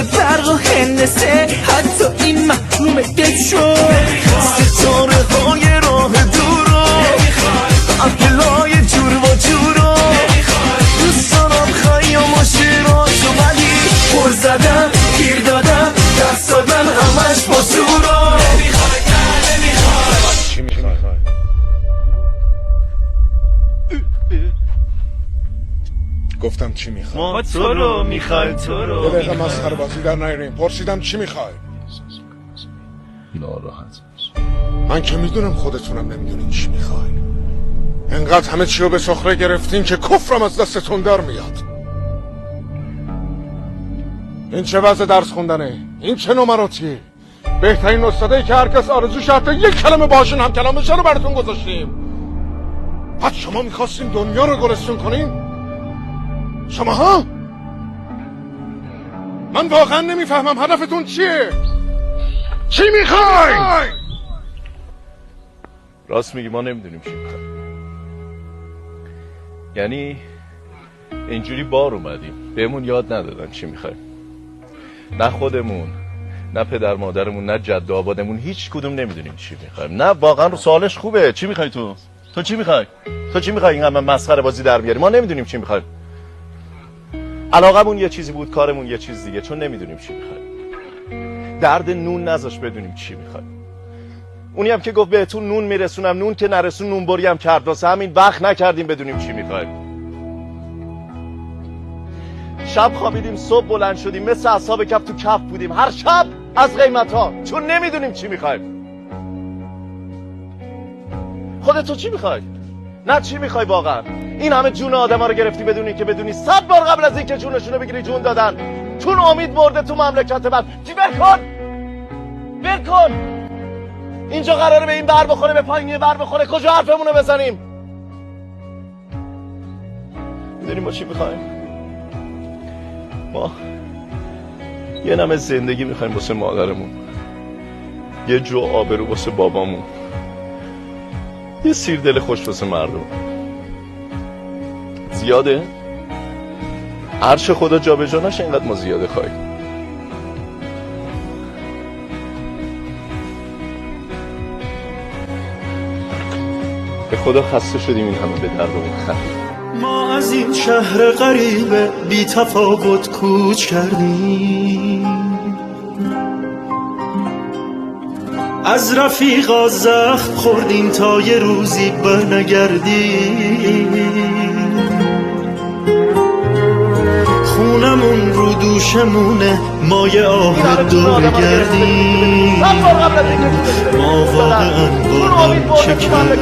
برق و هندسه حتی این محروم دل شد ستاره های راه دور و اپلای جور و جور و دوست دارم خیام و شیراز و ولی پر زدم گیر دادم دست دادم همش با زور و چی میخوای؟ گفتم چی میخوای؟ ما تو رو میخوایم تو رو یه دقیقه مسخره بازی در نیاریم. پرسیدم چی میخوای؟ ناراحت من که میدونم خودتونم نمیدونین چی میخوای. انقدر همه چی رو به سخره گرفتین که کفرم از دستتون در میاد. این چه وضع درس خوندنه؟ این چه نمراتیه؟ بهترین استادایی که هرکس آرزوش حتی یک کلمه باشون هم کلام بشه رو براتون گذاشتیم. بعد شما میخواستین دنیا رو گلستون کنین؟ شما ها؟ من واقعا نمیفهمم هدفتون چیه؟ چی میخوای؟ راست میگی، ما نمیدونیم چی میخوایم. یعنی اینجوری بار اومدیم، بهمون یاد ندادن چی میخوایم. نه خودمون، نه پدر مادرمون، نه جد و آبادمون، هیچ کدوم نمیدونیم چی میخوایم. نه واقعا سوالش خوبه. چی میخوای تو؟ تو چی میخوای؟ تو چی میخوای این همه مسخره بازی در بیاری؟ ما نمیدونیم چی میخوایم. علاقمون یه چیزی بود، کارمون یه چیز دیگه، چون نمیدونیم چی میخوایم. درد نون نذاش بدونیم چی میخوایم. اونی هم که گفت بهتون نون میرسونم، نون که نرسون نون بری هم کرد، واسه همین وقت نکردیم بدونیم چی میخوایم. شب خوابیدیم، صبح بلند شدیم، مثل اصحاب کف تو کف بودیم هر شب از قیمت ها، چون نمیدونیم چی میخوایم. خودت تو چی میخوای؟ نه چی میخوای واقعا؟ این همه جون آدم ها رو گرفتی بدونی که بدونی 100 بار قبل از اینکه جونشونو بگیری جون دادن، چون امید برده تو مملکت من. چی ول کن اینجا قراره به این بر بخوره، به پایین بر بخوره، کجا حرفمونو بزنیم؟ میدونیم ما چی میخوایم؟ ما یه نمه زندگی میخوایم واسه مادرمون، یه جو آبرو واسه بابامون، یه سیر دل خوش واسه مردم. زیاده؟ عرش خدا جا به جا نشه اینقدر ما زیاده خواهیم. به خدا خسته شدیم این همه به دردمون خندیم. ما از این شهر غریب بی تفاوت کوچ کردیم، از رفیقا زخم خوردیم تا یه روزی برنگردیم. خونمون رو دوشمونه، ما یه آه دور گردیم. ما واقعا چه کردیم؟